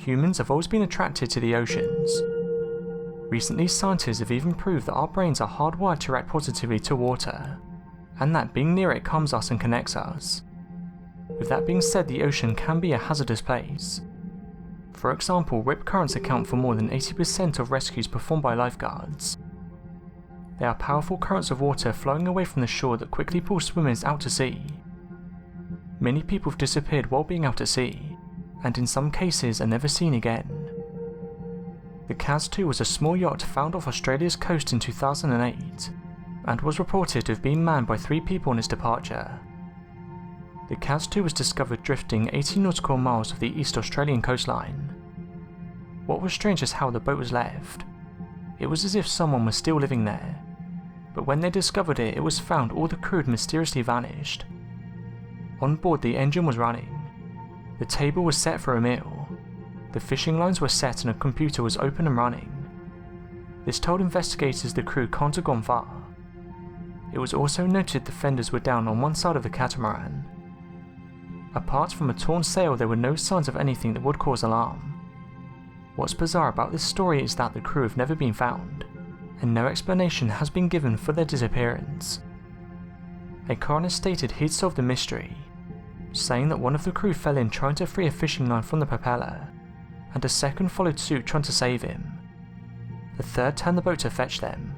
Humans have always been attracted to the oceans. Recently, scientists have even proved that our brains are hardwired to react positively to water, and that being near it calms us and connects us. With that being said, the ocean can be a hazardous place. For example, rip currents account for more than 80% of rescues performed by lifeguards. They are powerful currents of water flowing away from the shore that quickly pull swimmers out to sea. Many people have disappeared while being out at sea, and in some cases are never seen again. The Kaz 2 was a small yacht found off Australia's coast in 2008, and was reported to have been manned by 3 people on its departure. The Kaz 2 was discovered drifting 80 nautical miles off the East Australian coastline. What was strange is how the boat was left. It was as if someone was still living there, but when they discovered it, it was found all the crew had mysteriously vanished. On board, the engine was running, the table was set for a meal, the fishing lines were set and a computer was open and running. This told investigators the crew can't have gone far. It was also noted the fenders were down on one side of the catamaran. Apart from a torn sail, there were no signs of anything that would cause alarm. What's bizarre about this story is that the crew have never been found, and no explanation has been given for their disappearance. A coroner stated he'd solved the mystery, saying that one of the crew fell in trying to free a fishing line from the propeller, and a second followed suit trying to save him. The third turned the boat to fetch them,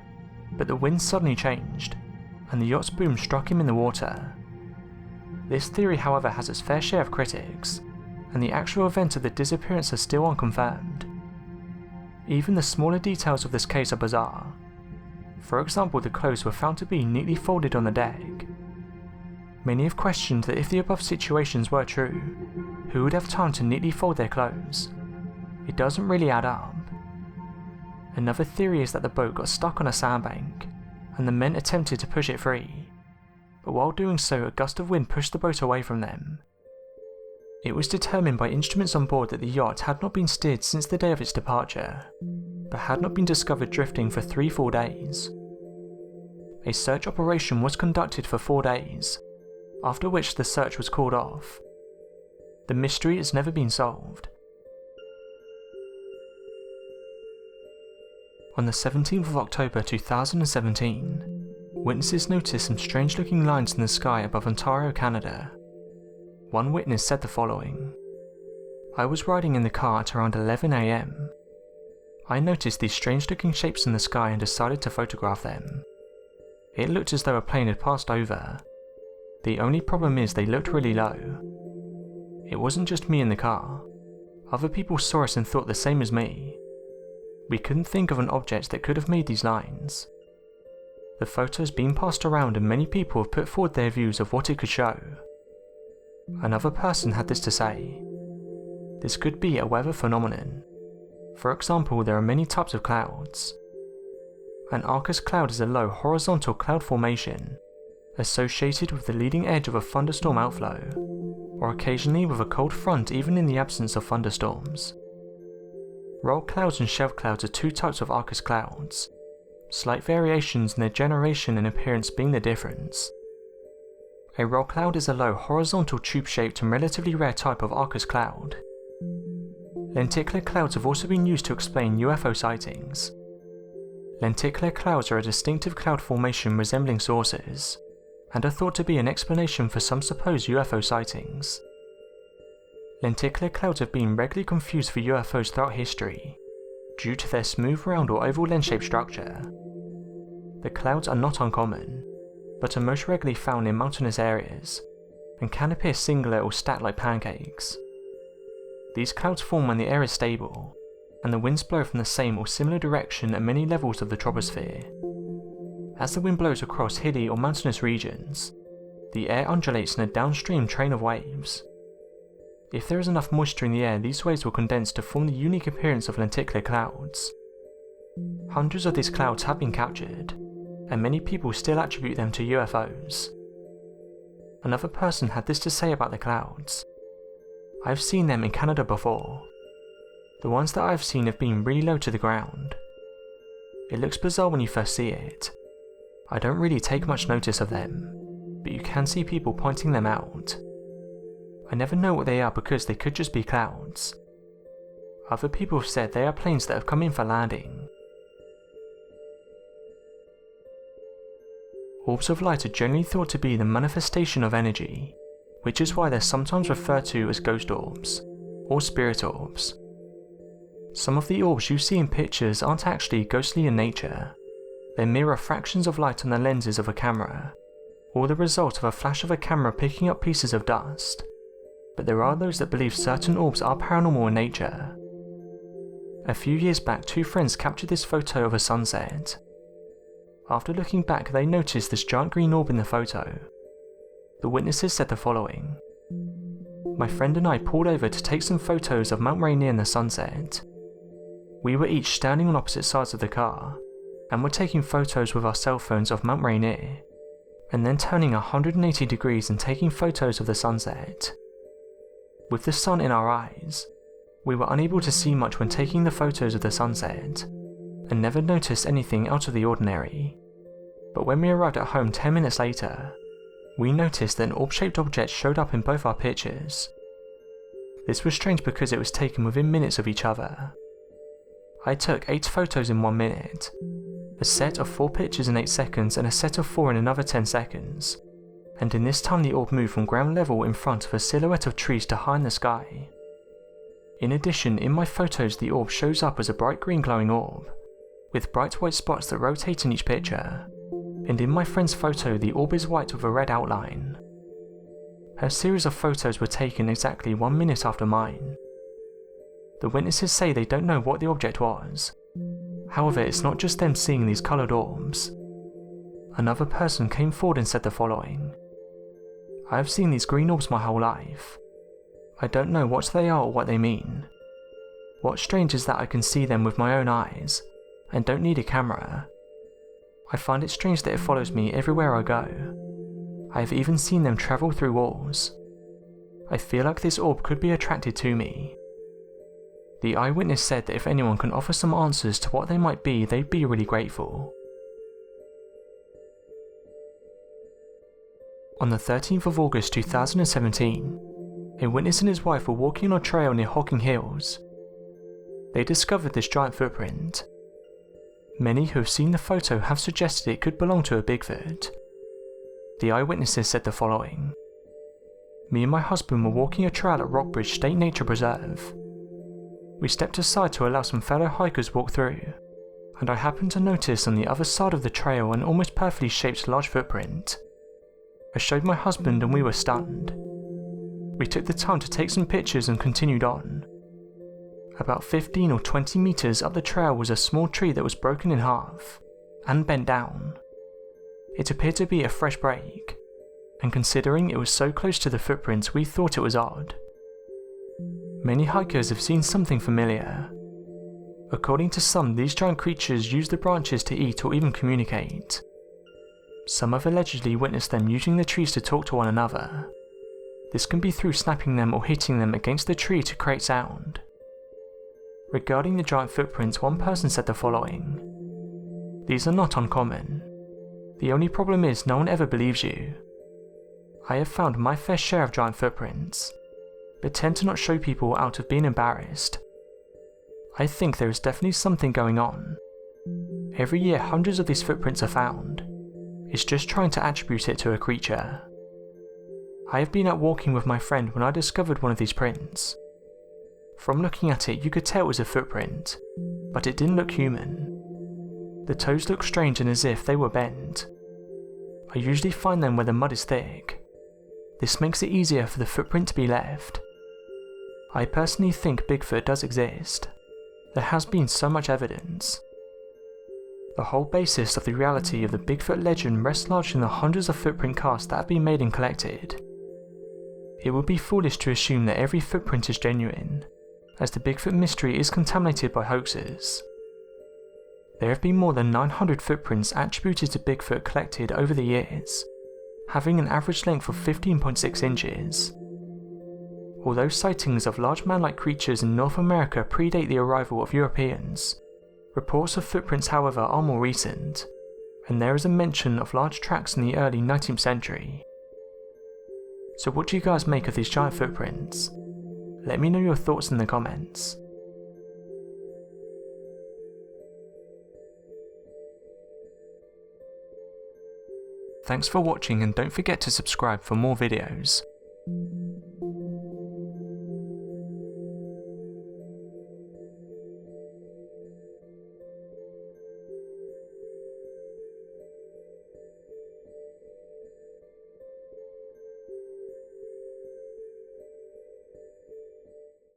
but the wind suddenly changed, and the yacht's boom struck him in the water. This theory, however, has its fair share of critics, and the actual event of the disappearance is still unconfirmed. Even the smaller details of this case are bizarre. For example, the clothes were found to be neatly folded on the deck. Many have questioned that if the above situations were true, who would have time to neatly fold their clothes? It doesn't really add up. Another theory is that the boat got stuck on a sandbank, and the men attempted to push it free, but while doing so, a gust of wind pushed the boat away from them. It was determined by instruments on board that the yacht had not been steered since the day of its departure, but had not been discovered drifting for 3 full days. A search operation was conducted for 4 days, after which the search was called off. The mystery has never been solved. On the 17th of October 2017, witnesses noticed some strange-looking lines in the sky above Ontario, Canada. One witness said the following: "I was riding in the car at around 11 AM. I noticed these strange-looking shapes in the sky and decided to photograph them. It looked as though a plane had passed over. The only problem is they looked really low. It wasn't just me in the car. Other people saw us and thought the same as me. We couldn't think of an object that could have made these lines. The photo's been passed around and many people have put forward their views of what it could show." Another person had this to say: "This could be a weather phenomenon. For example, there are many types of clouds. An Arcus cloud is a low horizontal cloud formation associated with the leading edge of a thunderstorm outflow, or occasionally with a cold front even in the absence of thunderstorms. Roll clouds and shelf clouds are 2 types of Arcus clouds, slight variations in their generation and appearance being the difference. A roll cloud is a low horizontal tube-shaped and relatively rare type of Arcus cloud. Lenticular clouds have also been used to explain UFO sightings. Lenticular clouds are a distinctive cloud formation resembling saucers, and are thought to be an explanation for some supposed UFO sightings. Lenticular clouds have been regularly confused for UFOs throughout history, due to their smooth round or oval lens-shaped structure. The clouds are not uncommon, but are most regularly found in mountainous areas, and can appear singular or stacked like pancakes. These clouds form when the air is stable, and the winds blow from the same or similar direction at many levels of the troposphere. As the wind blows across hilly or mountainous regions, the air undulates in a downstream train of waves. If there is enough moisture in the air, these waves will condense to form the unique appearance of lenticular clouds. Hundreds of these clouds have been captured, and many people still attribute them to UFOs. Another person had this to say about the clouds: "I've seen them in Canada before. The ones that I've seen have been really low to the ground. It looks bizarre when you first see it. I don't really take much notice of them, but you can see people pointing them out. I never know what they are because they could just be clouds. Other people have said they are planes that have come in for landing. Orbs of light are generally thought to be the manifestation of energy, which is why they're sometimes referred to as ghost orbs, or spirit orbs. Some of the orbs you see in pictures aren't actually ghostly in nature. They're mere refractions of light on the lenses of a camera, or the result of a flash of a camera picking up pieces of dust. But there are those that believe certain orbs are paranormal in nature. A few years back, two friends captured this photo of a sunset. After looking back, they noticed this giant green orb in the photo. The witnesses said the following: "My friend and I pulled over to take some photos of Mount Rainier in the sunset. We were each standing on opposite sides of the car, and were taking photos with our cell phones of Mount Rainier, and then turning 180 degrees and taking photos of the sunset. With the sun in our eyes, we were unable to see much when taking the photos of the sunset, and never noticed anything out of the ordinary. But when we arrived at home 10 minutes later, we noticed that an orb-shaped object showed up in both our pictures. This was strange because it was taken within minutes of each other. I took 8 photos in 1 minute, a set of 4 pictures in 8 seconds and a set of 4 in another 10 seconds, and in this time the orb moved from ground level in front of a silhouette of trees to high in the sky. In addition, in my photos the orb shows up as a bright green glowing orb, with bright white spots that rotate in each picture, and in my friend's photo the orb is white with a red outline. Her series of photos were taken exactly 1 minute after mine. The witnesses say they don't know what the object was. However, it's not just them seeing these coloured orbs. Another person came forward and said the following: "I have seen these green orbs my whole life. I don't know what they are or what they mean. What's strange is that I can see them with my own eyes, and don't need a camera. I find it strange that it follows me everywhere I go. I have even seen them travel through walls. I feel like this orb could be attracted to me." The eyewitness said that if anyone can offer some answers to what they might be, they'd be really grateful. On the 13th of August 2017, a witness and his wife were walking on a trail near Hocking Hills. They discovered this giant footprint. Many who have seen the photo have suggested it could belong to a Bigfoot. The eyewitnesses said the following: "Me and my husband were walking a trail at Rockbridge State Nature Preserve. We stepped aside to allow some fellow hikers walk through, and I happened to notice on the other side of the trail an almost perfectly shaped large footprint. I showed my husband and we were stunned. We took the time to take some pictures and continued on. About 15 or 20 meters up the trail was a small tree that was broken in half and bent down. It appeared to be a fresh break, and considering it was so close to the footprints, we thought it was odd. Many hikers have seen something familiar. According to some, these giant creatures use the branches to eat or even communicate. Some have allegedly witnessed them using the trees to talk to one another. This can be through snapping them or hitting them against the tree to create sound. Regarding the giant footprints, one person said the following: "These are not uncommon. The only problem is no one ever believes you. I have found my fair share of giant footprints, but tend to not show people out of being embarrassed. I think there is definitely something going on. Every year hundreds of these footprints are found. It's just trying to attribute it to a creature. I have been out walking with my friend when I discovered one of these prints. From looking at it, you could tell it was a footprint, but it didn't look human. The toes looked strange and as if they were bent. I usually find them where the mud is thick. This makes it easier for the footprint to be left. I personally think Bigfoot does exist. There has been so much evidence. The whole basis of the reality of the Bigfoot legend rests largely in the hundreds of footprint casts that have been made and collected. It would be foolish to assume that every footprint is genuine, as the Bigfoot mystery is contaminated by hoaxes. There have been more than 900 footprints attributed to Bigfoot collected over the years, having an average length of 15.6 inches. Although sightings of large man-like creatures in North America predate the arrival of Europeans, reports of footprints however are more recent, and there is a mention of large tracks in the early 19th century. So what do you guys make of these giant footprints? Let me know your thoughts in the comments. Thanks for watching and don't forget to subscribe for more videos.